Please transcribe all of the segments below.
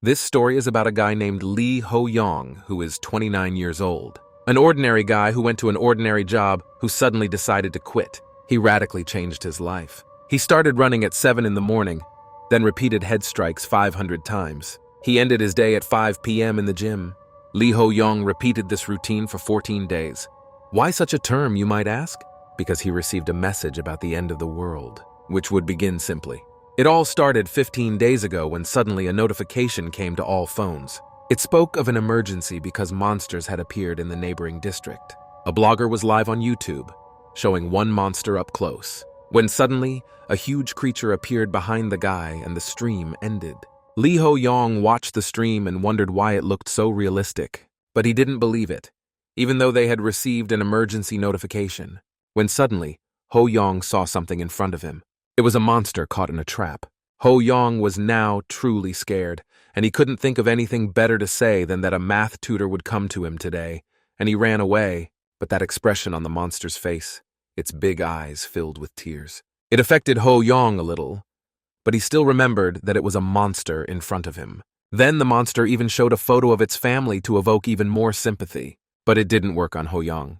This story is about a guy named Lee Ho-yong, who is 29 years old. An ordinary guy who went to an ordinary job who suddenly decided to quit. He radically changed his life. He started running at 7 in the morning, then repeated head strikes 500 times. He ended his day at 5 p.m. in the gym. Lee Ho-yong repeated this routine for 14 days. Why such a term, you might ask? Because he received a message about the end of the world, which would begin simply. It all started 15 days ago when suddenly a notification came to all phones. It spoke of an emergency because monsters had appeared in the neighboring district. A blogger was live on YouTube, showing one monster up close, when suddenly a huge creature appeared behind the guy and the stream ended. Lee Ho-yong watched the stream and wondered why it looked so realistic, but he didn't believe it, even though they had received an emergency notification. When suddenly, Ho-yong saw something in front of him. It was a monster caught in a trap. Ho-yong was now truly scared, and he couldn't think of anything better to say than that a math tutor would come to him today, and he ran away, but that expression on the monster's face, its big eyes filled with tears. It affected Ho-yong a little, but he still remembered that it was a monster in front of him. Then the monster even showed a photo of its family to evoke even more sympathy, but it didn't work on Ho-yong.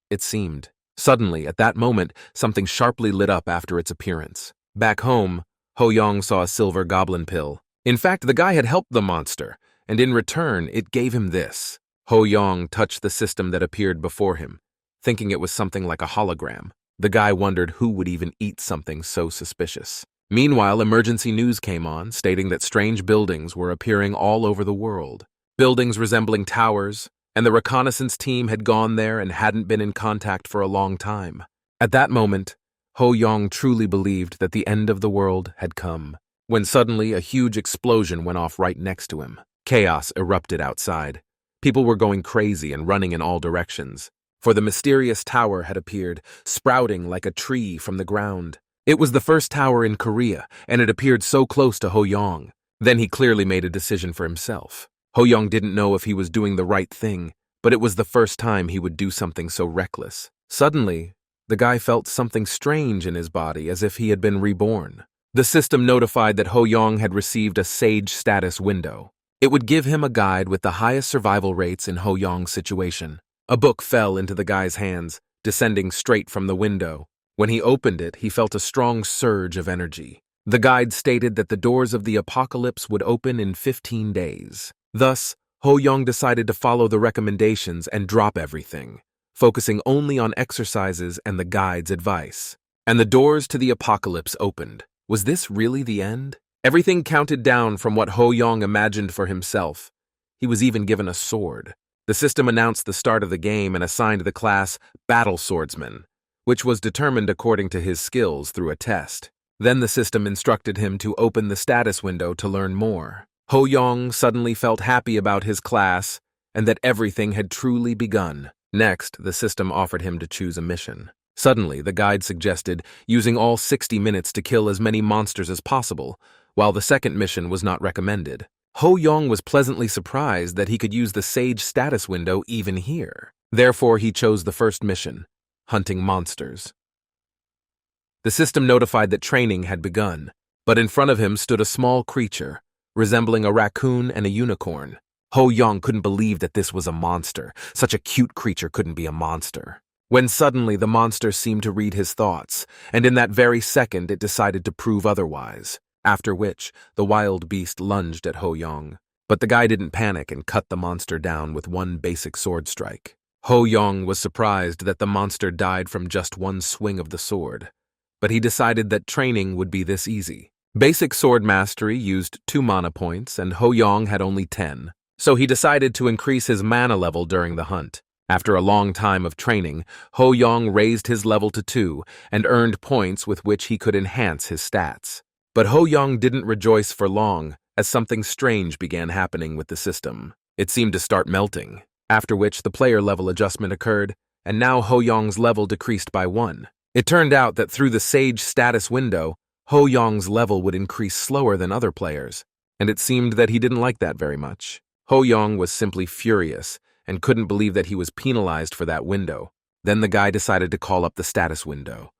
It seemed. Suddenly, at that moment, something sharply lit up after its appearance. Back home, Ho-yong saw a silver goblin pill. In fact, the guy had helped the monster, and in return, it gave him this. Ho-yong touched the system that appeared before him, thinking it was something like a hologram. The guy wondered who would even eat something so suspicious. Meanwhile, emergency news came on, stating that strange buildings were appearing all over the world. Buildings resembling towers, and the reconnaissance team had gone there and hadn't been in contact for a long time. At that moment, Ho-yong truly believed that the end of the world had come, when suddenly a huge explosion went off right next to him. Chaos erupted outside. People were going crazy and running in all directions, for the mysterious tower had appeared, sprouting like a tree from the ground. It was the first tower in Korea, and it appeared so close to Ho-yong. Then he clearly made a decision for himself. Ho-yong didn't know if he was doing the right thing, but it was the first time he would do something so reckless. Suddenly, the guy felt something strange in his body, as if he had been reborn. The system notified that Ho-yong had received a Sage status window. It would give him a guide with the highest survival rates in Ho-yong's situation. A book fell into the guy's hands, descending straight from the window. When he opened it, he felt a strong surge of energy. The guide stated that the doors of the apocalypse would open in 15 days. Thus, Ho-yong decided to follow the recommendations and drop everything, focusing only on exercises and the guide's advice. And the doors to the apocalypse opened. Was this really the end? Everything counted down from what Ho-yong imagined for himself. He was even given a sword. The system announced the start of the game and assigned the class Battle Swordsman, which was determined according to his skills through a test. Then the system instructed him to open the status window to learn more. Ho-yong suddenly felt happy about his class and that everything had truly begun. Next, the system offered him to choose a mission. Suddenly, the guide suggested using all 60 minutes to kill as many monsters as possible, while the second mission was not recommended. Ho-yong was pleasantly surprised that he could use the Sage status window even here. Therefore, he chose the first mission, hunting monsters. The system notified that training had begun, but in front of him stood a small creature, resembling a raccoon and a unicorn. Ho-yong couldn't believe that this was a monster. Such a cute creature couldn't be a monster. When suddenly the monster seemed to read his thoughts, and in that very second it decided to prove otherwise, after which the wild beast lunged at Ho-yong. But the guy didn't panic and cut the monster down with one basic sword strike. Ho-yong was surprised that the monster died from just one swing of the sword, but he decided that training would be this easy. Basic sword mastery used 2 mana points, and Ho-yong had only 10, so he decided to increase his mana level during the hunt. After a long time of training, Ho-yong raised his level to 2 and earned points with which he could enhance his stats. But Ho-yong didn't rejoice for long, as something strange began happening with the system. It seemed to start melting, after which the player level adjustment occurred, and now Ho-yong's level decreased by 1. It turned out that through the Sage status window, Ho-yong's level would increase slower than other players, and it seemed that he didn't like that very much. Ho-yong was simply furious and couldn't believe that he was penalized for that window. Then the guy decided to call up the status window.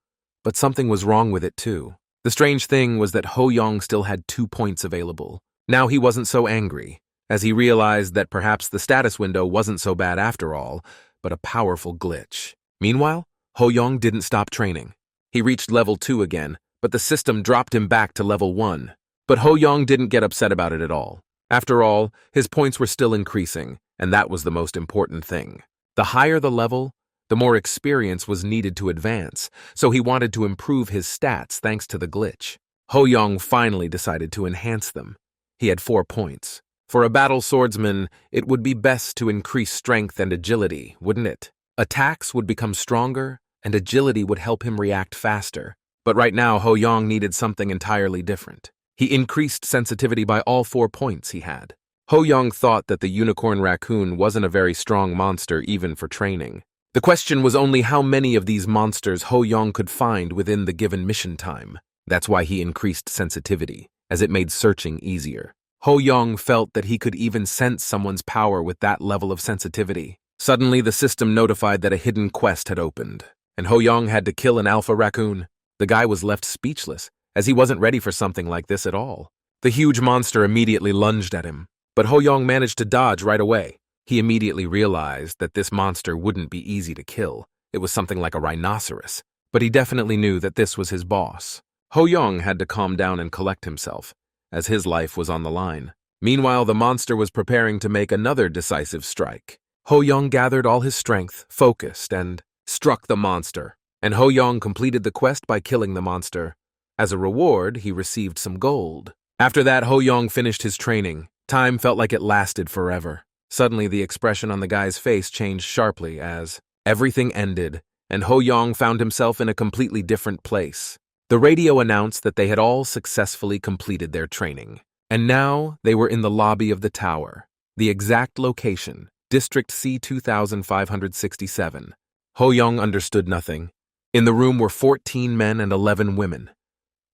But something was wrong with it too. The strange thing was that Ho-yong still had 2 points available. Now he wasn't so angry, as he realized that perhaps the status window wasn't so bad after all, but a powerful glitch. Meanwhile, Ho Young didn't stop training. He reached level 2 again, but the system dropped him back to level 1. But Ho Young didn't get upset about it at all. After all, his points were still increasing, and that was the most important thing. The higher the level, the more experience was needed to advance, so he wanted to improve his stats thanks to the glitch. Ho Young finally decided to enhance them. He had 4 points. For a battle swordsman, it would be best to increase strength and agility, wouldn't it? Attacks would become stronger, and agility would help him react faster. But right now, Ho Young needed something entirely different. He increased sensitivity by all 4 points he had. Ho Young thought that the unicorn raccoon wasn't a very strong monster even for training. The question was only how many of these monsters Ho Young could find within the given mission time. That's why he increased sensitivity, as it made searching easier. Ho Young felt that he could even sense someone's power with that level of sensitivity. Suddenly, the system notified that a hidden quest had opened, and Ho Young had to kill an alpha raccoon. The guy was left speechless, as he wasn't ready for something like this at all. The huge monster immediately lunged at him, but Ho Young managed to dodge right away. He immediately realized that this monster wouldn't be easy to kill. It was something like a rhinoceros, but he definitely knew that this was his boss. Ho Young had to calm down and collect himself, as his life was on the line. Meanwhile, the monster was preparing to make another decisive strike. Ho Young gathered all his strength, focused, and struck the monster. And Ho Young completed the quest by killing the monster. As a reward, he received some gold. After that, Ho Young finished his training. Time felt like it lasted forever. Suddenly, the expression on the guy's face changed sharply as everything ended, and Ho Young found himself in a completely different place. The radio announced that they had all successfully completed their training, and now they were in the lobby of the tower. The exact location, District C 2567. Ho Young understood nothing. In the room were 14 men and 11 women.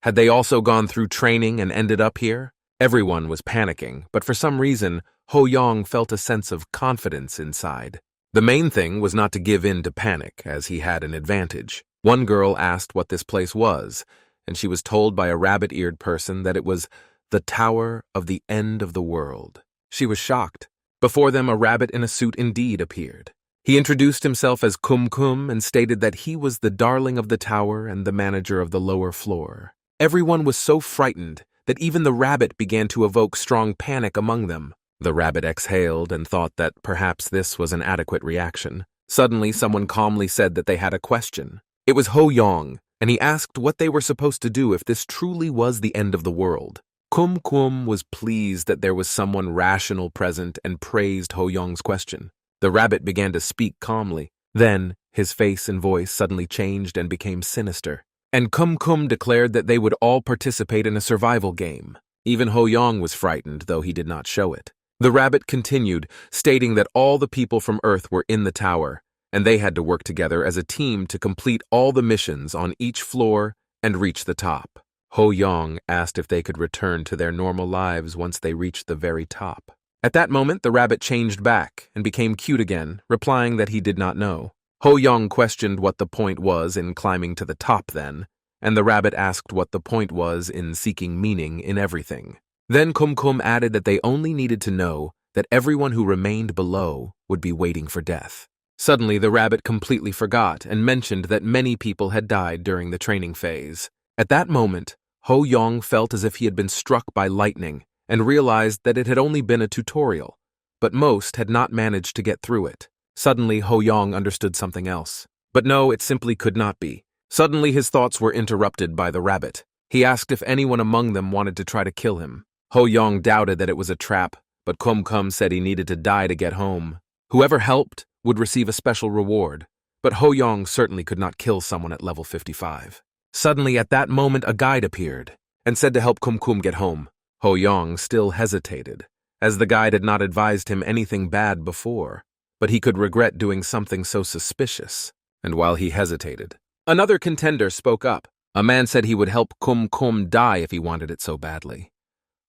Had they also gone through training and ended up here? Everyone was panicking, but for some reason, Ho Young felt a sense of confidence inside. The main thing was not to give in to panic, as he had an advantage. One girl asked what this place was, and she was told by a rabbit-eared person that it was the Tower of the End of the World. She was shocked. Before them, a rabbit in a suit indeed appeared. He introduced himself as Kum Kum and stated that he was the darling of the tower and the manager of the lower floor. Everyone was so frightened that even the rabbit began to evoke strong panic among them. The rabbit exhaled and thought that perhaps this was an adequate reaction. Suddenly, someone calmly said that they had a question. It was Ho Young, and he asked what they were supposed to do if this truly was the end of the world. Kum Kum was pleased that there was someone rational present and praised Ho Young's question. The rabbit began to speak calmly. Then, his face and voice suddenly changed and became sinister. And Kum Kum declared that they would all participate in a survival game. Even Ho Young was frightened, though he did not show it. The rabbit continued, stating that all the people from Earth were in the tower, and they had to work together as a team to complete all the missions on each floor and reach the top. Ho Young asked if they could return to their normal lives once they reached the very top. At that moment, the rabbit changed back and became cute again, replying that he did not know. Ho Young questioned what the point was in climbing to the top then, and the rabbit asked what the point was in seeking meaning in everything. Then Kum Kum added that they only needed to know that everyone who remained below would be waiting for death. Suddenly, the rabbit completely forgot and mentioned that many people had died during the training phase. At that moment, Ho Young felt as if he had been struck by lightning and realized that it had only been a tutorial, but most had not managed to get through it. Suddenly, Ho Young understood something else. But no, it simply could not be. Suddenly, his thoughts were interrupted by the rabbit. He asked if anyone among them wanted to try to kill him. Ho Young doubted that it was a trap, but Kum Kum said he needed to die to get home. Whoever helped would receive a special reward, but Ho Young certainly could not kill someone at level 55. Suddenly, at that moment, a guide appeared and said to help Kum Kum get home. Ho Young still hesitated, as the guide had not advised him anything bad before, but he could regret doing something so suspicious. And while he hesitated, another contender spoke up. A man said he would help Kum Kum die if he wanted it so badly.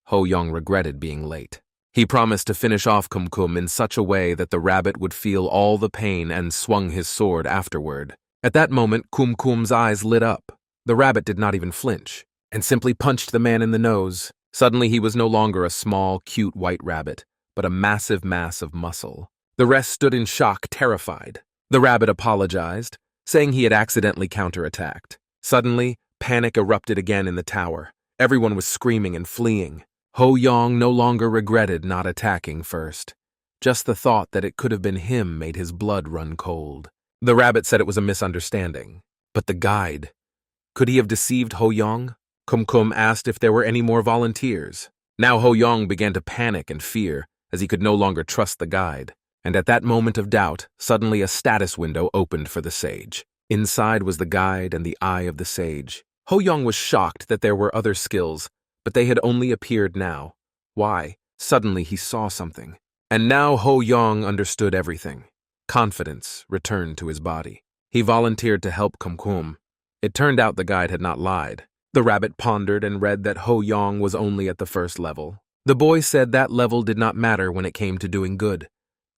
Ho Young regretted being late. He promised to finish off Kum Kum in such a way that the rabbit would feel all the pain and swung his sword afterward. At that moment, Kum Kum's eyes lit up. The rabbit did not even flinch, and simply punched the man in the nose. Suddenly he was no longer a small, cute white rabbit, but a massive mass of muscle. The rest stood in shock, terrified. The rabbit apologized, saying he had accidentally counterattacked. Suddenly, panic erupted again in the tower. Everyone was screaming and fleeing. Ho Yong no longer regretted not attacking first. Just the thought that it could have been him made his blood run cold. The rabbit said it was a misunderstanding. But the guide, could he have deceived Ho Yong? Kum asked if there were any more volunteers. Now Ho Yong began to panic and fear, as he could no longer trust the guide. And at that moment of doubt, suddenly a status window opened for the sage. Inside was the guide and the eye of the sage. Ho Yong was shocked that there were other skills, but they had only appeared now. Why? Suddenly he saw something. And now Ho Yong understood everything. Confidence returned to his body. He volunteered to help Kum. It turned out the guide had not lied. The rabbit pondered and read that Ho Yong was only at the first level. The boy said that level did not matter when it came to doing good.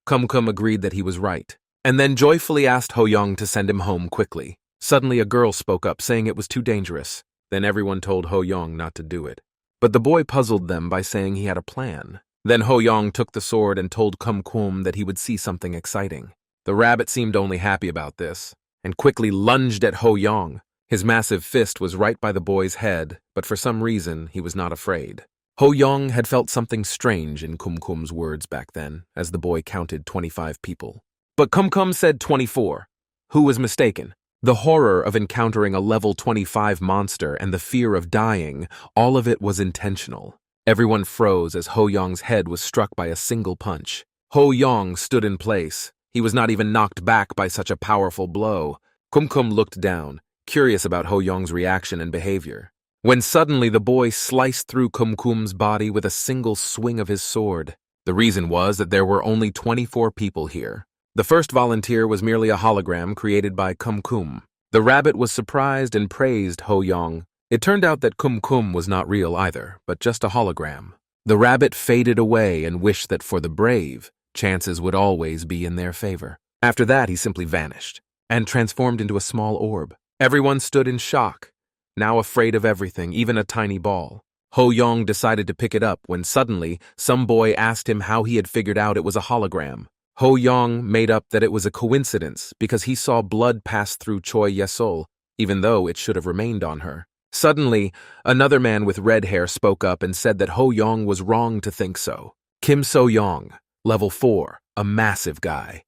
Kum agreed that he was right, and then joyfully asked Ho Yong to send him home quickly. Suddenly a girl spoke up, saying it was too dangerous. Then everyone told Ho Yong not to do it. But the boy puzzled them by saying he had a plan. Then Ho Yong took the sword and told Kum that he would see something exciting. The rabbit seemed only happy about this, and quickly lunged at Ho Yong. His massive fist was right by the boy's head, but for some reason he was not afraid. Ho Yong had felt something strange in Kum's words back then, as the boy counted 25 people. But Kum said 24. Who was mistaken? The horror of encountering a level 25 monster and the fear of dying, all of it was intentional. Everyone froze as Ho Yong's head was struck by a single punch. Ho Yong stood in place. He was not even knocked back by such a powerful blow. Kum looked down, curious about Ho Yong's reaction and behavior, when suddenly the boy sliced through Kum's body with a single swing of his sword. The reason was that there were only 24 people here. The first volunteer was merely a hologram created by Kum. The rabbit was surprised and praised Ho Yong. It turned out that Kum was not real either, but just a hologram. The rabbit faded away and wished that for the brave, chances would always be in their favor. After that, he simply vanished and transformed into a small orb. Everyone stood in shock, now afraid of everything, even a tiny ball. Ho Yong decided to pick it up when suddenly some boy asked him how he had figured out it was a hologram. Ho Yong made up that it was a coincidence because he saw blood pass through Choi Yesol, even though it should have remained on her. Suddenly, another man with red hair spoke up and said that Ho Yong was wrong to think so. Kim So-yong, level 4, a massive guy.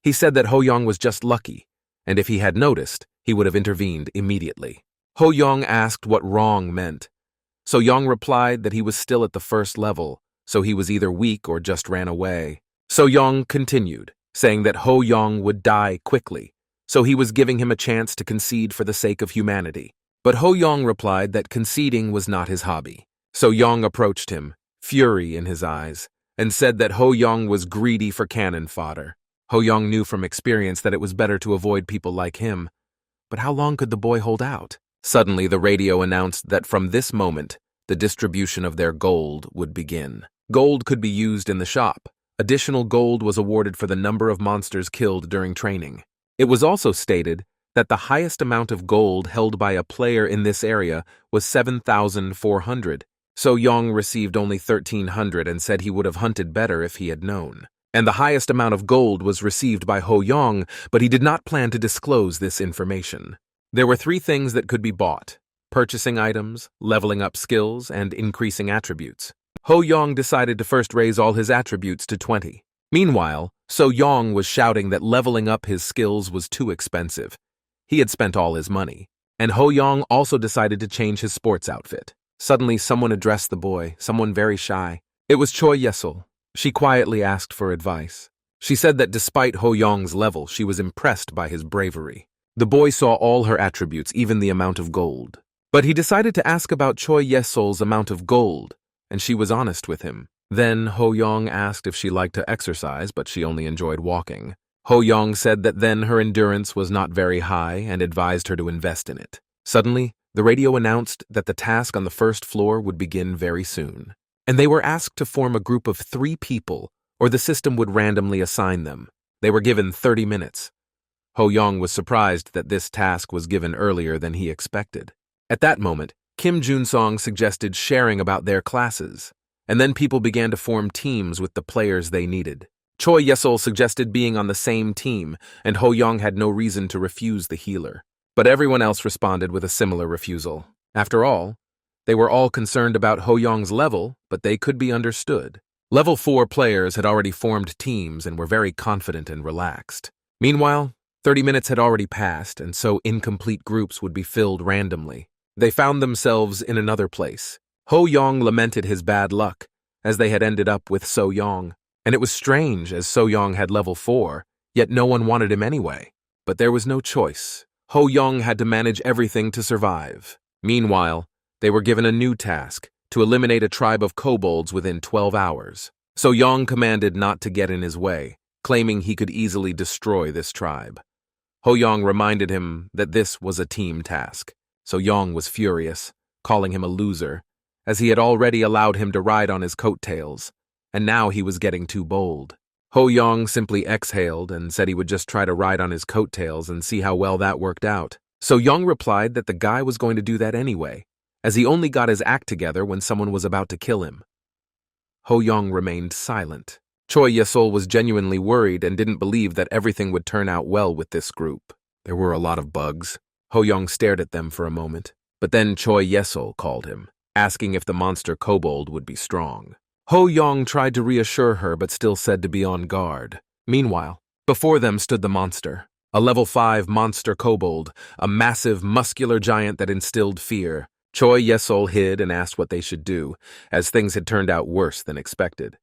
He said that Ho Yong was just lucky, and if he had noticed, he would have intervened immediately. Ho Yong asked what wrong meant. So Yong replied that he was still at the first level, so he was either weak or just ran away. So Yong continued, saying that Ho Yong would die quickly, so he was giving him a chance to concede for the sake of humanity. But Ho Yong replied that conceding was not his hobby. So Yong approached him, fury in his eyes, and said that Ho Yong was greedy for cannon fodder. Ho Yong knew from experience that it was better to avoid people like him. But how long could the boy hold out? Suddenly, the radio announced that from this moment, the distribution of their gold would begin. Gold could be used in the shop. Additional gold was awarded for the number of monsters killed during training. It was also stated that the highest amount of gold held by a player in this area was 7,400. So Yong received only 1,300 and said he would have hunted better if he had known. And the highest amount of gold was received by Ho Yong, but he did not plan to disclose this information. There were 3 things that could be bought: purchasing items, leveling up skills, and increasing attributes. Ho Yong decided to first raise all his attributes to 20. Meanwhile, So Yong was shouting that leveling up his skills was too expensive. He had spent all his money. And Ho Yong also decided to change his sports outfit. Suddenly, someone addressed the boy, someone very shy. It was Choi Yesol. She quietly asked for advice. She said that despite Ho Yong's level, she was impressed by his bravery. The boy saw all her attributes, even the amount of gold. But he decided to ask about Choi Yesol's amount of gold, and she was honest with him. Then Ho Yong asked if she liked to exercise, but she only enjoyed walking. Ho Yong said that then her endurance was not very high and advised her to invest in it. Suddenly, the radio announced that the task on the first floor would begin very soon. And they were asked to form a group of 3 people, or the system would randomly assign them. They were given 30 minutes. Ho Yong was surprised that this task was given earlier than he expected. At that moment, Kim Jun-song suggested sharing about their classes, and then people began to form teams with the players they needed. Choi Yesol suggested being on the same team, and Ho Young had no reason to refuse the healer. But everyone else responded with a similar refusal. After all, they were all concerned about Ho Young's level, but they could be understood. Level 4 players had already formed teams and were very confident and relaxed. Meanwhile, 30 minutes had already passed, and so incomplete groups would be filled randomly. They found themselves in another place. Ho Young lamented his bad luck, as they had ended up with So Young. And it was strange, as So Young had level 4, yet no one wanted him anyway. But there was no choice. Ho Young had to manage everything to survive. Meanwhile, they were given a new task, to eliminate a tribe of kobolds within 12 hours. So Young commanded not to get in his way, claiming he could easily destroy this tribe. Ho Young reminded him that this was a team task. So Young was furious, calling him a loser, as he had already allowed him to ride on his coattails, and now he was getting too bold. Ho Young simply exhaled and said he would just try to ride on his coattails and see how well that worked out. So Young replied that the guy was going to do that anyway, as he only got his act together when someone was about to kill him. Ho Young remained silent. Choi Yesol was genuinely worried and didn't believe that everything would turn out well with this group. There were a lot of bugs. Ho Young stared at them for a moment, but then Choi Yesol called him, asking if the monster kobold would be strong. Ho Young tried to reassure her but still said to be on guard. Meanwhile, before them stood the monster, a level 5 monster kobold, a massive, muscular giant that instilled fear. Choi Yesol hid and asked what they should do, as things had turned out worse than expected.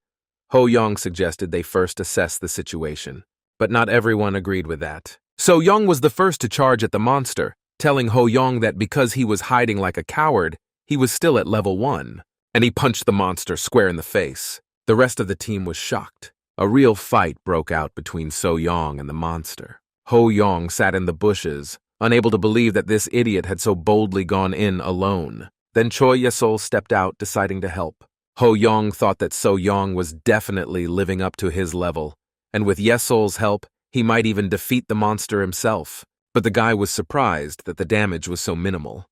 Ho Young suggested they first assess the situation, but not everyone agreed with that. So Young was the first to charge at the monster, telling Ho Young that because he was hiding like a coward, he was still at level 1, and he punched the monster square in the face. The rest of the team was shocked. A real fight broke out between So Young and the monster. Ho Young sat in the bushes, unable to believe that this idiot had so boldly gone in alone. Then Choi Yesol stepped out, deciding to help. Ho Young thought that So Young was definitely living up to his level, and with Yesol's help, he might even defeat the monster himself. But the guy was surprised that the damage was so minimal.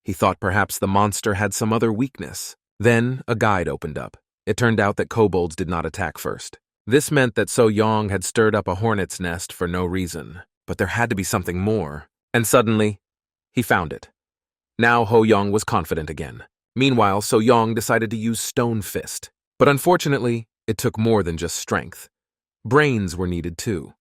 He thought perhaps the monster had some other weakness. Then a guide opened up. It turned out that kobolds did not attack first. This meant that So Young had stirred up a hornet's nest for no reason. But there had to be something more. And suddenly, he found it. Now Ho Young was confident again. Meanwhile, So Young decided to use Stone Fist. But unfortunately, it took more than just strength. Brains were needed too.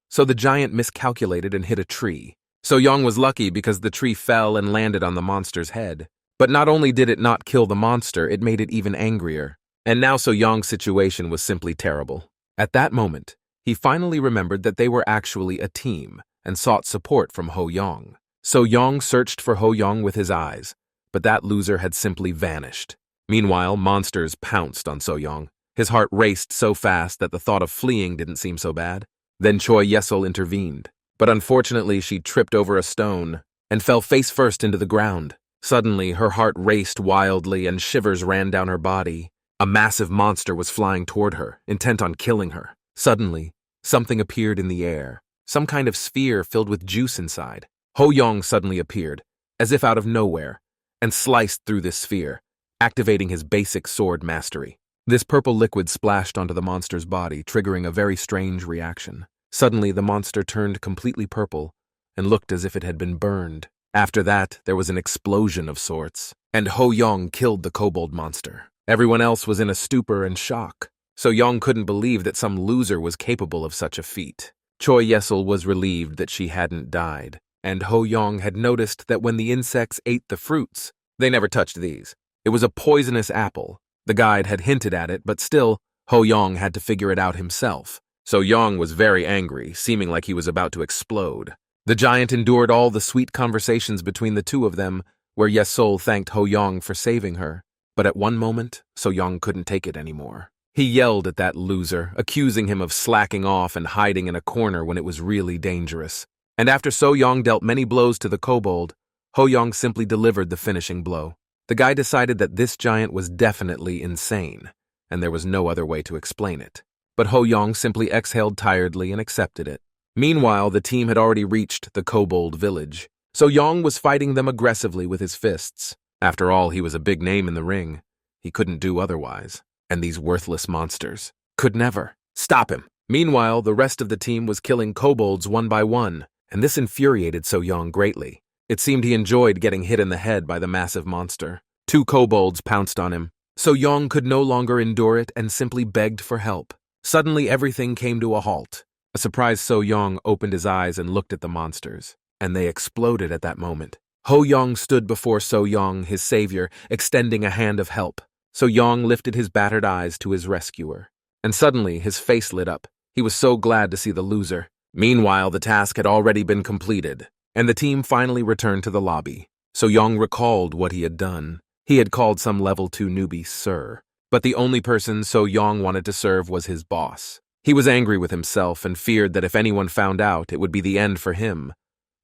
So the giant miscalculated and hit a tree. So Young was lucky because the tree fell and landed on the monster's head. But not only did it not kill the monster, it made it even angrier. And now So Young's situation was simply terrible. At that moment, he finally remembered that they were actually a team and sought support from Ho Young. So Young searched for Ho Young with his eyes, but that loser had simply vanished. Meanwhile, monsters pounced on So Young. His heart raced so fast that the thought of fleeing didn't seem so bad. Then Choi Yesol intervened, but unfortunately she tripped over a stone and fell face first into the ground. Suddenly, her heart raced wildly and shivers ran down her body. A massive monster was flying toward her, intent on killing her. Suddenly, something appeared in the air, some kind of sphere filled with juice inside. Ho Young suddenly appeared, as if out of nowhere, and sliced through this sphere, activating his basic sword mastery. This purple liquid splashed onto the monster's body, triggering a very strange reaction. Suddenly, the monster turned completely purple and looked as if it had been burned. After that, there was an explosion of sorts, and Ho Young killed the kobold monster. Everyone else was in a stupor and shock. So Young couldn't believe that some loser was capable of such a feat. Choi Yesol was relieved that she hadn't died, and Ho Young had noticed that when the insects ate the fruits, they never touched these. It was a poisonous apple. The guide had hinted at it, but still, Ho Young had to figure it out himself. So Young was very angry, seeming like he was about to explode. The giant endured all the sweet conversations between the two of them, where Yesol thanked Ho Young for saving her. But at one moment, So Young couldn't take it anymore. He yelled at that loser, accusing him of slacking off and hiding in a corner when it was really dangerous. And after So Young dealt many blows to the kobold, Ho Young simply delivered the finishing blow. The guy decided that this giant was definitely insane, and there was no other way to explain it. But Ho Young simply exhaled tiredly and accepted it. Meanwhile, the team had already reached the kobold village. So Young was fighting them aggressively with his fists. After all, he was a big name in the ring. He couldn't do otherwise. And these worthless monsters could never stop him. Meanwhile, the rest of the team was killing kobolds one by one, and this infuriated So-young greatly. It seemed he enjoyed getting hit in the head by the massive monster. 2 kobolds pounced on him. So-young could no longer endure it and simply begged for help. Suddenly, everything came to a halt. A surprised So-young opened his eyes and looked at the monsters, and they exploded at that moment. Ho-young stood before So-young, his savior, extending a hand of help. So-young lifted his battered eyes to his rescuer, and suddenly his face lit up. He was so glad to see the loser. Meanwhile, the task had already been completed, and the team finally returned to the lobby. So-young recalled what he had done. He had called some level 2 newbie sir, but the only person So-young wanted to serve was his boss. He was angry with himself and feared that if anyone found out, it would be the end for him.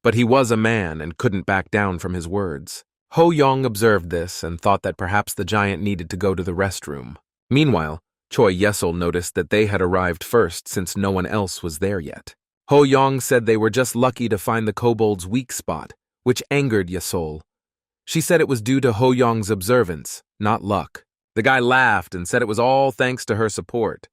But he was a man and couldn't back down from his words. Ho-young observed this and thought that perhaps the giant needed to go to the restroom. Meanwhile, Choi Yesol noticed that they had arrived first since no one else was there yet. Ho-young said they were just lucky to find the kobold's weak spot, which angered Yesol. She said it was due to Ho-young's observance, not luck. The guy laughed and said it was all thanks to her support,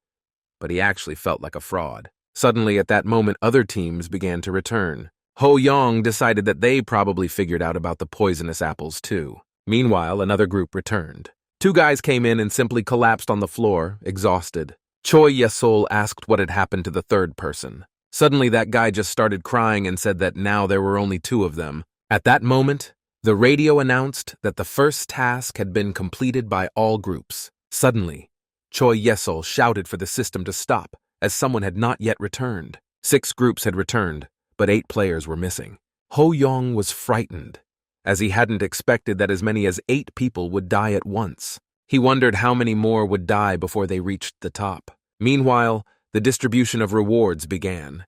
but he actually felt like a fraud. Suddenly, at that moment, other teams began to return. Ho-young decided that they probably figured out about the poisonous apples too. Meanwhile, another group returned. 2 guys came in and simply collapsed on the floor, exhausted. Choi Yesol asked what had happened to the third person. Suddenly, that guy just started crying and said that now there were only 2 of them. At that moment, the radio announced that the first task had been completed by all groups. Suddenly, Choi Yesol shouted for the system to stop, as someone had not yet returned. 6 groups had returned, but 8 players were missing. Ho-young was frightened, as he hadn't expected that as many as 8 people would die at once. He wondered how many more would die before they reached the top. Meanwhile, the distribution of rewards began.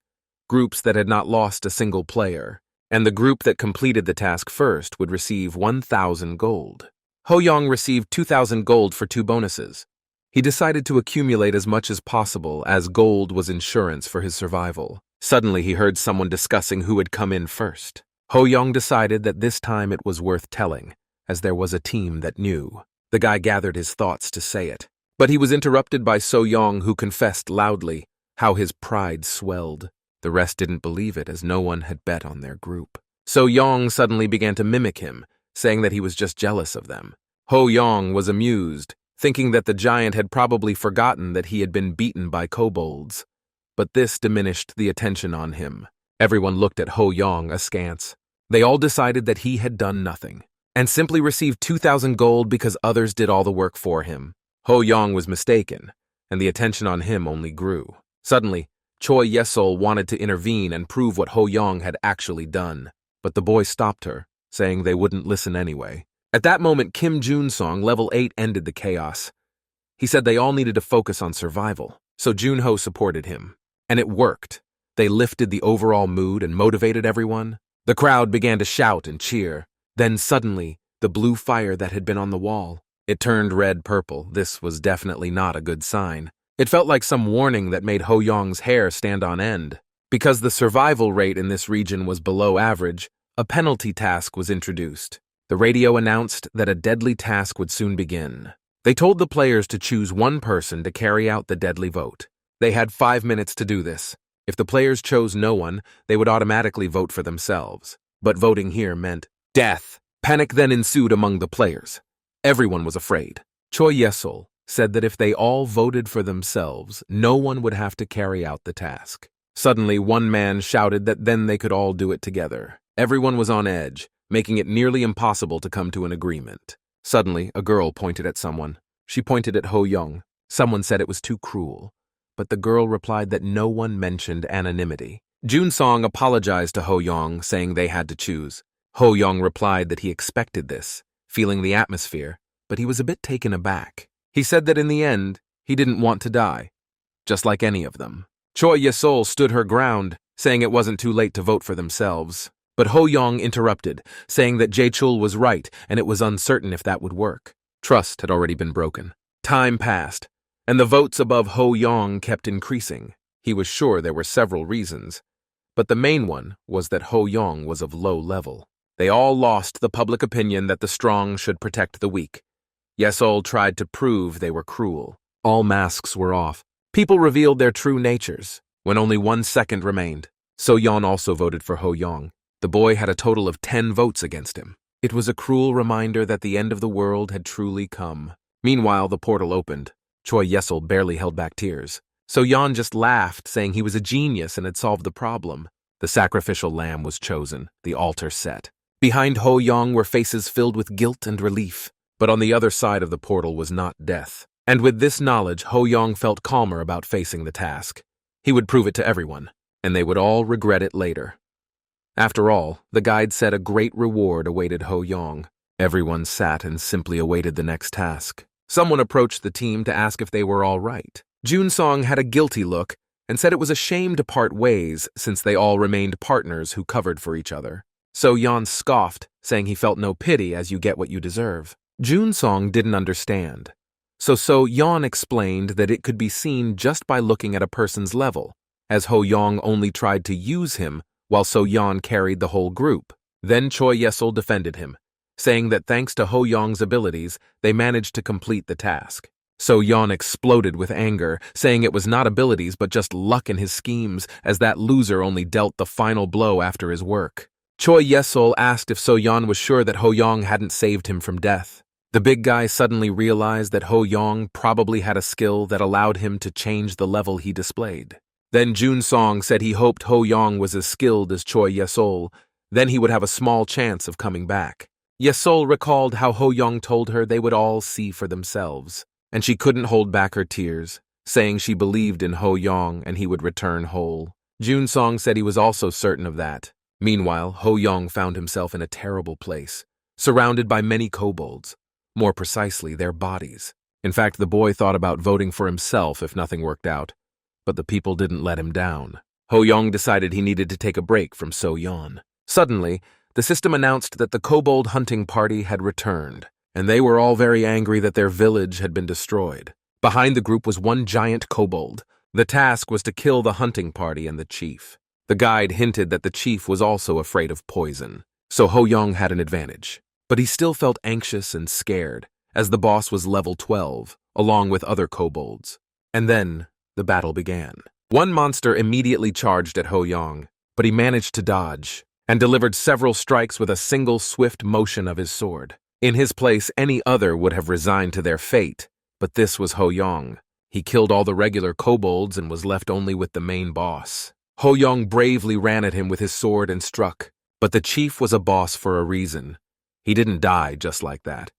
Groups that had not lost a single player, and the group that completed the task first would receive 1,000 gold. Ho-young received 2,000 gold for 2 bonuses. He decided to accumulate as much as possible, as gold was insurance for his survival. Suddenly, he heard someone discussing who had come in first. Ho-young decided that this time it was worth telling, as there was a team that knew. The guy gathered his thoughts to say it, but he was interrupted by So-young, who confessed loudly how his pride swelled. The rest didn't believe it, as no one had bet on their group. So-young suddenly began to mimic him, saying that he was just jealous of them. Ho-young was amused, thinking that the giant had probably forgotten that he had been beaten by kobolds. But this diminished the attention on him. Everyone looked at Ho-young askance. They all decided that he had done nothing, and simply received 2,000 gold because others did all the work for him. Ho-young was mistaken, and the attention on him only grew. Suddenly, Choi Yesol wanted to intervene and prove what Ho-young had actually done, but the boy stopped her, saying they wouldn't listen anyway. At that moment, Kim Jun-song, level 8, ended the chaos. He said they all needed to focus on survival, so Junho supported him. And it worked. They lifted the overall mood and motivated everyone. The crowd began to shout and cheer. Then suddenly, the blue fire that had been on the wall, it turned red-purple. This was definitely not a good sign. It felt like some warning that made Ho-young's hair stand on end. Because the survival rate in this region was below average, a penalty task was introduced. The radio announced that a deadly task would soon begin. They told the players to choose one person to carry out the deadly vote. They had 5 minutes to do this. If the players chose no one, they would automatically vote for themselves. But voting here meant death. Panic then ensued among the players. Everyone was afraid. Choi Yesol said that if they all voted for themselves, no one would have to carry out the task. Suddenly, one man shouted that then they could all do it together. Everyone was on edge, making it nearly impossible to come to an agreement. Suddenly, a girl pointed at someone. She pointed at Ho-young. Someone said it was too cruel, but the girl replied that no one mentioned anonymity. Jun-song apologized to Ho-young, saying they had to choose. Ho-young replied that he expected this, feeling the atmosphere, but he was a bit taken aback. He said that in the end, he didn't want to die, just like any of them. Choi Yesol stood her ground, saying it wasn't too late to vote for themselves. But Ho-young interrupted, saying that Jae-chul was right and it was uncertain if that would work. Trust had already been broken. Time passed, and the votes above Ho-young kept increasing. He was sure there were several reasons, but the main one was that Ho-young was of low level. They all lost the public opinion that the strong should protect the weak. Yesol tried to prove they were cruel. All masks were off. People revealed their true natures when only 1 second remained. So-yeon also voted for Ho-yong. The boy had a total of 10 votes against him. It was a cruel reminder that the end of the world had truly come. Meanwhile, the portal opened. Choi Yesol barely held back tears. So-yeon just laughed, saying he was a genius and had solved the problem. The sacrificial lamb was chosen, the altar set. Behind Ho-yong were faces filled with guilt and relief. But on the other side of the portal was not death. And with this knowledge, Ho-yong felt calmer about facing the task. He would prove it to everyone, and they would all regret it later. After all, the guide said a great reward awaited Ho-yong. Everyone sat and simply awaited the next task. Someone approached the team to ask if they were all right. Jun-song had a guilty look and said it was a shame to part ways since they all remained partners who covered for each other. So-yeon scoffed, saying he felt no pity as you get what you deserve. Jun-song didn't understand. So-yeon explained that it could be seen just by looking at a person's level, as Ho-yong only tried to use him while So-yeon carried the whole group. Then Choi Yesol defended him, saying that thanks to Ho-yong's abilities, they managed to complete the task. So-yeon exploded with anger, saying it was not abilities but just luck in his schemes, as that loser only dealt the final blow after his work. Choi Yesol asked if So-yeon was sure that Ho-yong hadn't saved him from death. The big guy suddenly realized that Ho-yong probably had a skill that allowed him to change the level he displayed. Then Jun-song said he hoped Ho-yong was as skilled as Choi Yesol, then he would have a small chance of coming back. Yesol recalled how Ho-yong told her they would all see for themselves, and she couldn't hold back her tears, saying she believed in Ho-yong and he would return whole. Jun-song said he was also certain of that. Meanwhile, Ho-yong found himself in a terrible place, surrounded by many kobolds, more precisely their bodies. In fact, the boy thought about voting for himself if nothing worked out, but the people didn't let him down. Ho-yong decided he needed to take a break from So-yeon. Suddenly, the system announced that the kobold hunting party had returned, and they were all very angry that their village had been destroyed. Behind the group was one giant kobold. The task was to kill the hunting party and the chief. The guide hinted that the chief was also afraid of poison, so Ho-yong had an advantage. But he still felt anxious and scared, as the boss was level 12, along with other kobolds. And then, the battle began. One monster immediately charged at Ho-yong, but he managed to dodge, and delivered several strikes with a single swift motion of his sword. In his place, any other would have resigned to their fate, but this was Ho-yong. He killed all the regular kobolds and was left only with the main boss. Ho-yong bravely ran at him with his sword and struck, but the chief was a boss for a reason. He didn't die just like that.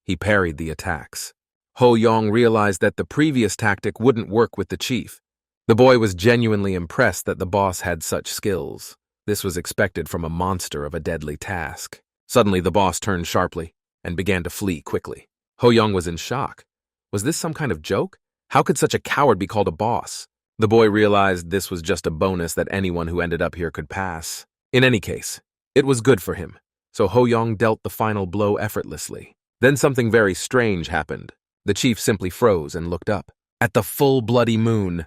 He parried the attacks. Ho-yong realized that the previous tactic wouldn't work with the chief. The boy was genuinely impressed that the boss had such skills. This was expected from a monster of a deadly task. Suddenly, the boss turned sharply and began to flee quickly. Ho-yong was in shock. Was this some kind of joke? How could such a coward be called a boss? The boy realized this was just a bonus that anyone who ended up here could pass. In any case, it was good for him, so Ho-yong dealt the final blow effortlessly. Then something very strange happened. The chief simply froze and looked up. At the full bloody moon,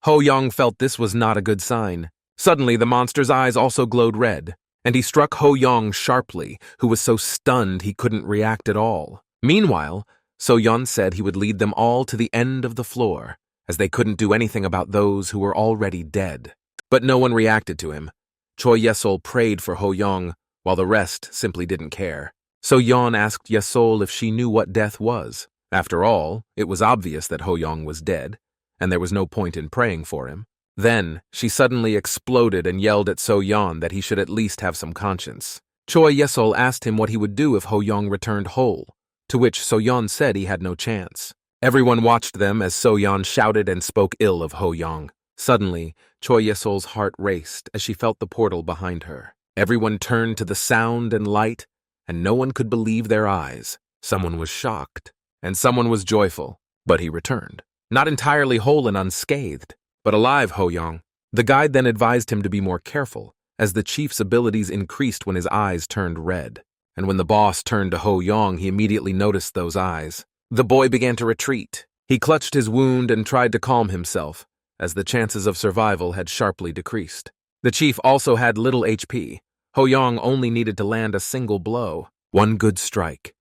Ho-yong felt this was not a good sign. Suddenly, the monster's eyes also glowed red, and he struck Ho-yong sharply, who was so stunned he couldn't react at all. Meanwhile, So-yeon said he would lead them all to the end of the floor, as they couldn't do anything about those who were already dead. But no one reacted to him. Choi Yesol prayed for Ho-yong, while the rest simply didn't care. So-yeon asked Yesol if she knew what death was. After all, it was obvious that Ho-yong was dead, and there was no point in praying for him. Then, she suddenly exploded and yelled at So-yeon that he should at least have some conscience. Choi Yesol asked him what he would do if Ho-yong returned whole, to which So-yeon said he had no chance. Everyone watched them as So-yeon shouted and spoke ill of Ho-yong. Suddenly, Choi Yesol's heart raced as she felt the portal behind her. Everyone turned to the sound and light, and no one could believe their eyes. Someone was shocked, and someone was joyful, but he returned. Not entirely whole and unscathed, but alive, Ho-yong. The guide then advised him to be more careful, as the chief's abilities increased when his eyes turned red. And when the boss turned to Ho-yong, he immediately noticed those eyes. The boy began to retreat. He clutched his wound and tried to calm himself, as the chances of survival had sharply decreased. The chief also had little HP. Ho Yong only needed to land a single blow, one good strike.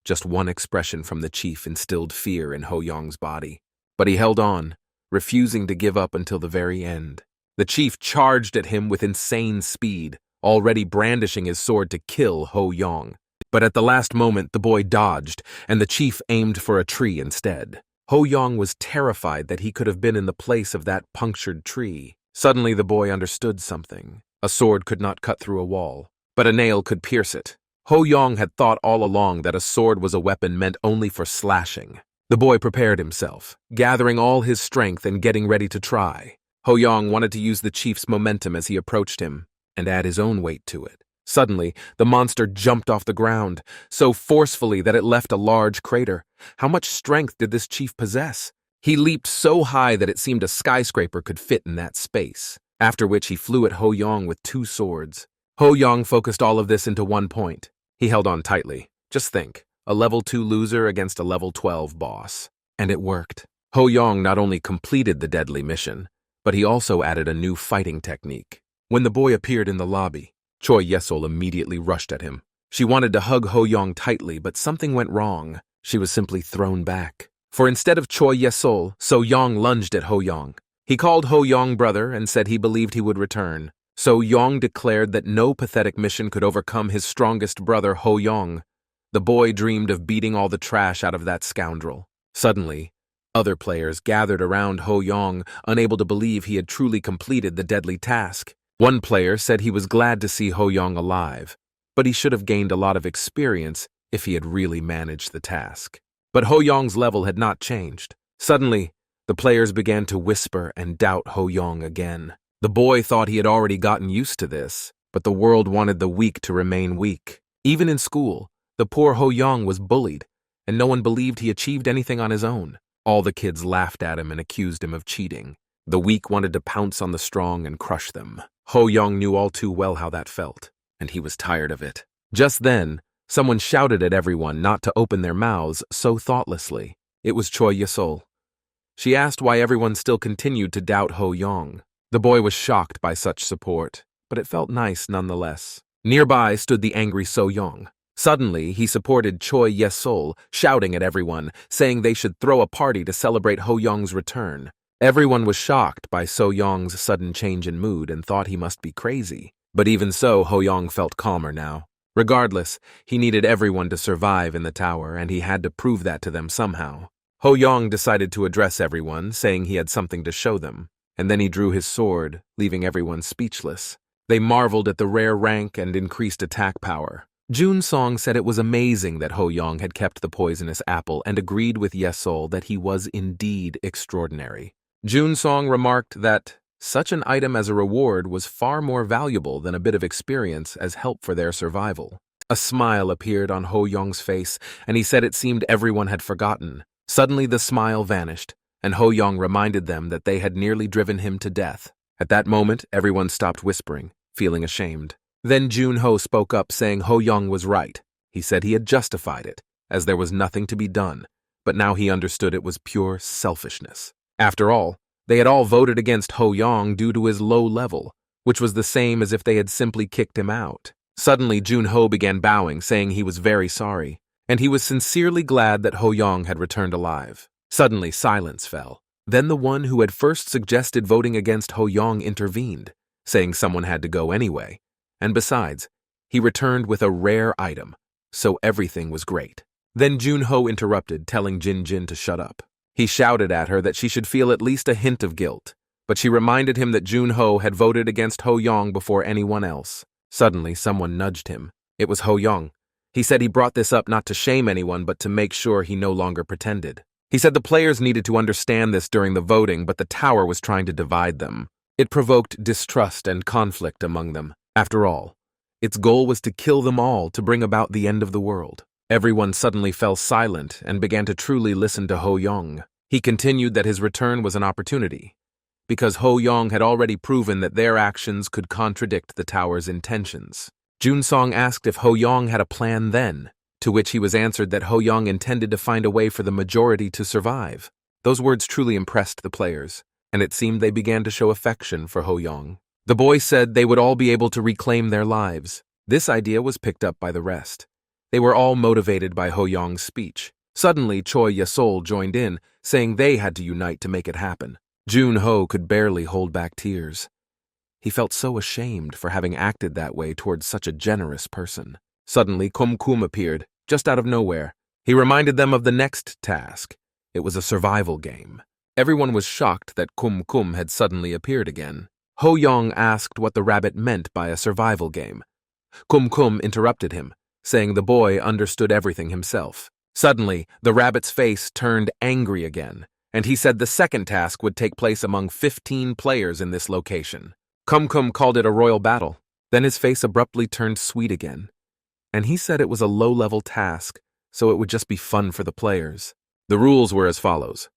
Just one expression from the chief instilled fear in Ho Yong's body. But he held on, refusing to give up until the very end. The chief charged at him with insane speed, already brandishing his sword to kill Ho Yong. But at the last moment, the boy dodged, and the chief aimed for a tree instead. Ho Yong was terrified that he could have been in the place of that punctured tree. Suddenly, the boy understood something. A sword could not cut through a wall, but a nail could pierce it. Ho Yong had thought all along that a sword was a weapon meant only for slashing. The boy prepared himself, gathering all his strength and getting ready to try. Ho Yong wanted to use the chief's momentum as he approached him, and add his own weight to it. Suddenly, the monster jumped off the ground, so forcefully that it left a large crater. How much strength did this chief possess? He leaped so high that it seemed a skyscraper could fit in that space, after which he flew at Ho Yong with 2 swords. Ho Yong focused all of this into one point. He held on tightly. Just think, a level 2 loser against a level 12 boss. And it worked. Ho Yong not only completed the deadly mission, but he also added a new fighting technique. When the boy appeared in the lobby, Choi Yesol immediately rushed at him. She wanted to hug Ho Yong tightly, but something went wrong. She was simply thrown back. For instead of Choi Yesol, So Yong lunged at Ho Yong. He called Ho Yong brother and said he believed he would return. So Yong declared that no pathetic mission could overcome his strongest brother, Ho Yong. The boy dreamed of beating all the trash out of that scoundrel. Suddenly, other players gathered around Ho Yong, unable to believe he had truly completed the deadly task. One player said he was glad to see Ho Yong alive, but he should have gained a lot of experience if he had really managed the task. But Ho Yong's level had not changed. Suddenly, the players began to whisper and doubt Ho Yong again. The boy thought he had already gotten used to this, but the world wanted the weak to remain weak. Even in school, the poor Ho Yong was bullied, and no one believed he achieved anything on his own. All the kids laughed at him and accused him of cheating. The weak wanted to pounce on the strong and crush them. Ho Yong knew all too well how that felt, and he was tired of it. Just then, someone shouted at everyone not to open their mouths so thoughtlessly. It was Choi Yesol. She asked why everyone still continued to doubt Ho Yong. The boy was shocked by such support, but it felt nice nonetheless. Nearby stood the angry So Yong. Suddenly, he supported Choi Yesol, shouting at everyone, saying they should throw a party to celebrate Ho Yong's return. Everyone was shocked by So Yong's sudden change in mood and thought he must be crazy. But even so, Ho Yong felt calmer now. Regardless, he needed everyone to survive in the tower, and he had to prove that to them somehow. Ho Yong decided to address everyone, saying he had something to show them. And then he drew his sword, leaving everyone speechless. They marveled at the rare rank and increased attack power. Jun Song said it was amazing that Ho Yong had kept the poisonous apple and agreed with Yesol that he was indeed extraordinary. Jun Song remarked that such an item as a reward was far more valuable than a bit of experience as help for their survival. A smile appeared on Ho Yong's face, and he said it seemed everyone had forgotten. Suddenly the smile vanished, and Ho Yong reminded them that they had nearly driven him to death. At that moment, everyone stopped whispering, feeling ashamed. Then Jun Ho spoke up, saying Ho Yong was right. He said he had justified it, as there was nothing to be done, but now he understood it was pure selfishness. After all, they had all voted against Ho Yong due to his low level, which was the same as if they had simply kicked him out. Suddenly, Jun Ho began bowing, saying he was very sorry, and he was sincerely glad that Ho Yong had returned alive. Suddenly, silence fell. Then the one who had first suggested voting against Ho Yong intervened, saying someone had to go anyway. And besides, he returned with a rare item, so everything was great. Then Jun Ho interrupted, telling Jin Jin to shut up. He shouted at her that she should feel at least a hint of guilt, but she reminded him that Jun Ho had voted against Ho Yong before anyone else. Suddenly, someone nudged him. It was Ho Yong. He said he brought this up not to shame anyone, but to make sure he no longer pretended. He said the players needed to understand this during the voting, but the tower was trying to divide them. It provoked distrust and conflict among them. After all, its goal was to kill them all to bring about the end of the world. Everyone suddenly fell silent and began to truly listen to Ho Yong. He continued that his return was an opportunity, because Ho Yong had already proven that their actions could contradict the tower's intentions. Jun Song asked if Ho Yong had a plan then, to which he was answered that Ho Yong intended to find a way for the majority to survive. Those words truly impressed the players, and it seemed they began to show affection for Ho Yong. The boy said they would all be able to reclaim their lives, This idea was picked up by the rest. They were all motivated by Ho Yong's speech. Suddenly, Choi Yesol joined in, saying they had to unite to make it happen. Jun Ho could barely hold back tears. He felt so ashamed for having acted that way towards such a generous person. Suddenly, Kum Kum appeared, just out of nowhere. He reminded them of the next task. It was a survival game. Everyone was shocked that Kum Kum had suddenly appeared again. Ho Yong asked what the rabbit meant by a survival game. Kum Kum interrupted him, saying the boy understood everything himself. Suddenly, the rabbit's face turned angry again, and he said the second task would take place among 15 players in this location. Kum Kum called it a royal battle. Then his face abruptly turned sweet again, and he said it was a low-level task, so it would just be fun for the players. The rules were as follows.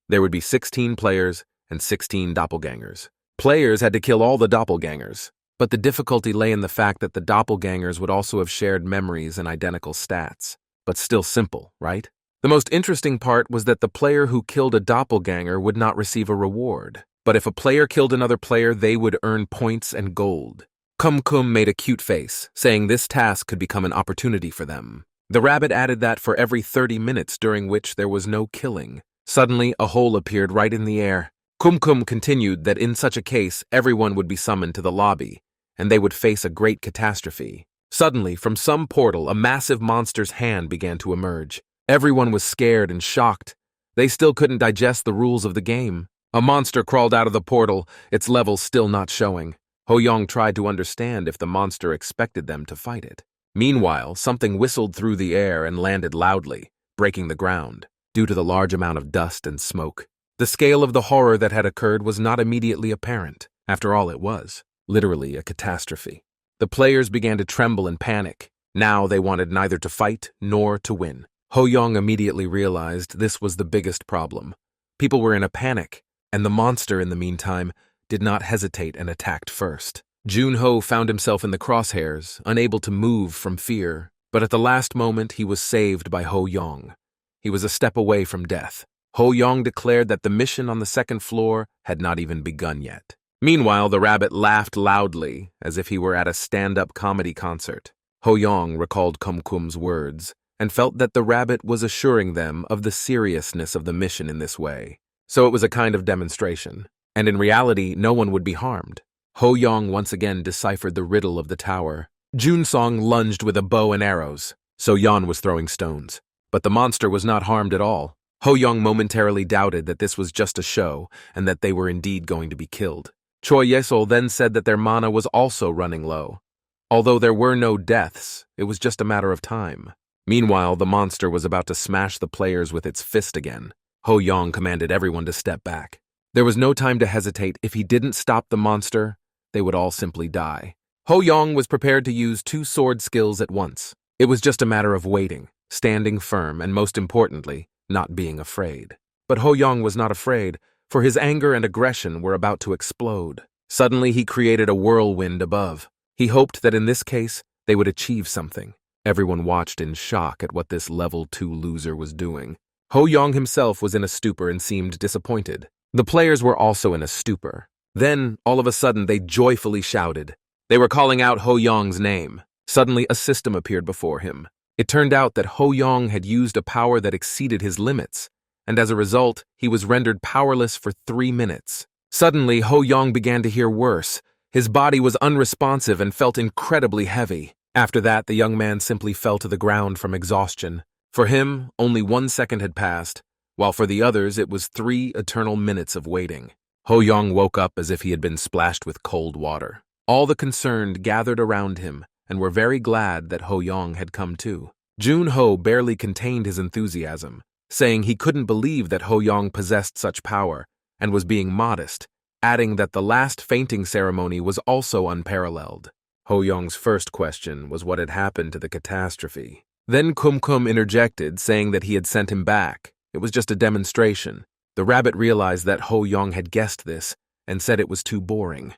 There would be 16 players and 16 doppelgangers. Players had to kill all the doppelgangers, but the difficulty lay in the fact that the doppelgangers would also have shared memories and identical stats. But still simple, right? The most interesting part was that the player who killed a doppelganger would not receive a reward. But if a player killed another player, they would earn points and gold. Kum Kum made a cute face, saying this task could become an opportunity for them. The rabbit added that for every 30 minutes during which there was no killing. Suddenly, a hole appeared right in the air. Kum Kum continued that in such a case, everyone would be summoned to the lobby, and they would face a great catastrophe. Suddenly, from some portal, a massive monster's hand began to emerge. Everyone was scared and shocked. They still couldn't digest the rules of the game. A monster crawled out of the portal, its level still not showing. Ho Yong tried to understand if the monster expected them to fight it. Meanwhile, something whistled through the air and landed loudly, breaking the ground, due to the large amount of dust and smoke. The scale of the horror that had occurred was not immediately apparent. After all, it was literally a catastrophe. The players began to tremble and panic. Now they wanted neither to fight nor to win. Ho Yong immediately realized this was the biggest problem. People were in a panic, and the monster, in the meantime, did not hesitate and attacked first. Jun Ho found himself in the crosshairs, unable to move from fear, but at the last moment he was saved by Ho Yong. He was a step away from death. Ho Yong declared that the mission on the second floor had not even begun yet. Meanwhile, the rabbit laughed loudly, as if he were at a stand-up comedy concert. Ho Yong recalled Kum Kum's words, and felt that the rabbit was assuring them of the seriousness of the mission in this way. So it was a kind of demonstration, and in reality, no one would be harmed. Ho Yong once again deciphered the riddle of the tower. Jun Song lunged with a bow and arrows, so Yan was throwing stones. But the monster was not harmed at all. Ho Yong momentarily doubted that this was just a show, and that they were indeed going to be killed. Choi Yesol then said that their mana was also running low. Although there were no deaths, it was just a matter of time. Meanwhile, the monster was about to smash the players with its fist again. Ho Yong commanded everyone to step back. There was no time to hesitate. If he didn't stop the monster, they would all simply die. Ho Yong was prepared to use 2 sword skills at once. It was just a matter of waiting, standing firm, and most importantly, not being afraid. But Ho Yong was not afraid, for his anger and aggression were about to explode. Suddenly, he created a whirlwind above. He hoped that in this case, they would achieve something. Everyone watched in shock at what this level 2 loser was doing. Ho Yong himself was in a stupor and seemed disappointed. The players were also in a stupor. Then, all of a sudden, they joyfully shouted. They were calling out Ho Yong's name. Suddenly, a system appeared before him. It turned out that Ho Yong had used a power that exceeded his limits, and as a result, he was rendered powerless for 3 minutes. Suddenly, Ho Yong began to hear worse. His body was unresponsive and felt incredibly heavy. After that, the young man simply fell to the ground from exhaustion. For him, only 1 second had passed, while for the others it was 3 eternal minutes of waiting. Ho Yong woke up as if he had been splashed with cold water. All the concerned gathered around him and were very glad that Ho Yong had come too. Jun Ho barely contained his enthusiasm, saying he couldn't believe that Ho Yong possessed such power and was being modest, adding that the last fainting ceremony was also unparalleled. Ho Yong's first question was what had happened to the catastrophe. Then Kum Kum interjected, saying that he had sent him back. It was just a demonstration. The rabbit realized that Ho Yong had guessed this and said it was too boring.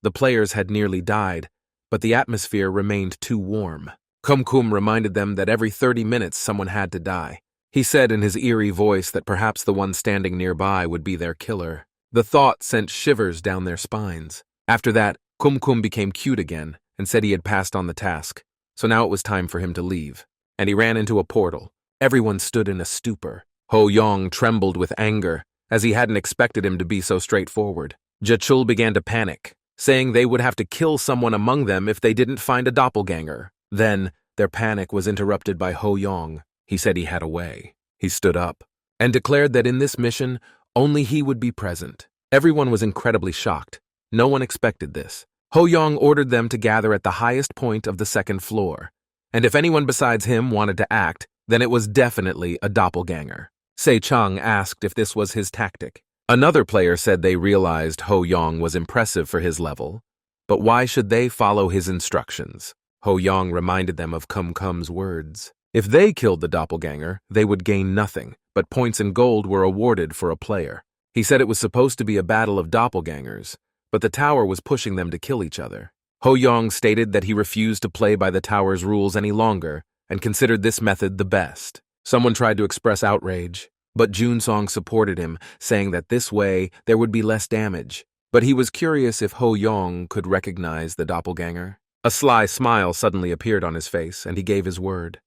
The players had nearly died, but the atmosphere remained too warm. Kum Kum reminded them that every 30 minutes someone had to die. He said in his eerie voice that perhaps the one standing nearby would be their killer. The thought sent shivers down their spines. After that, Kum Kum became cute again and said he had passed on the task, so now it was time for him to leave. And he ran into a portal. Everyone stood in a stupor. Ho Yong trembled with anger, as he hadn't expected him to be so straightforward. Jachul began to panic, saying they would have to kill someone among them if they didn't find a doppelganger. Then, their panic was interrupted by Ho Yong. He said he had a way. He stood up and declared that in this mission, only he would be present. Everyone was incredibly shocked. No one expected this. Ho Yong ordered them to gather at the highest point of the second floor, and if anyone besides him wanted to act, then it was definitely a doppelganger. Se Chang asked if this was his tactic. Another player said they realized Ho Yong was impressive for his level, but why should they follow his instructions? Ho Yong reminded them of Kum Kum's words. If they killed the doppelganger, they would gain nothing, but points and gold were awarded for a player. He said it was supposed to be a battle of doppelgangers, but the tower was pushing them to kill each other. Ho Yong stated that he refused to play by the tower's rules any longer and considered this method the best. Someone tried to express outrage, but Junsong supported him, saying that this way there would be less damage. But he was curious if Ho Yong could recognize the doppelganger. A sly smile suddenly appeared on his face, and he gave his word.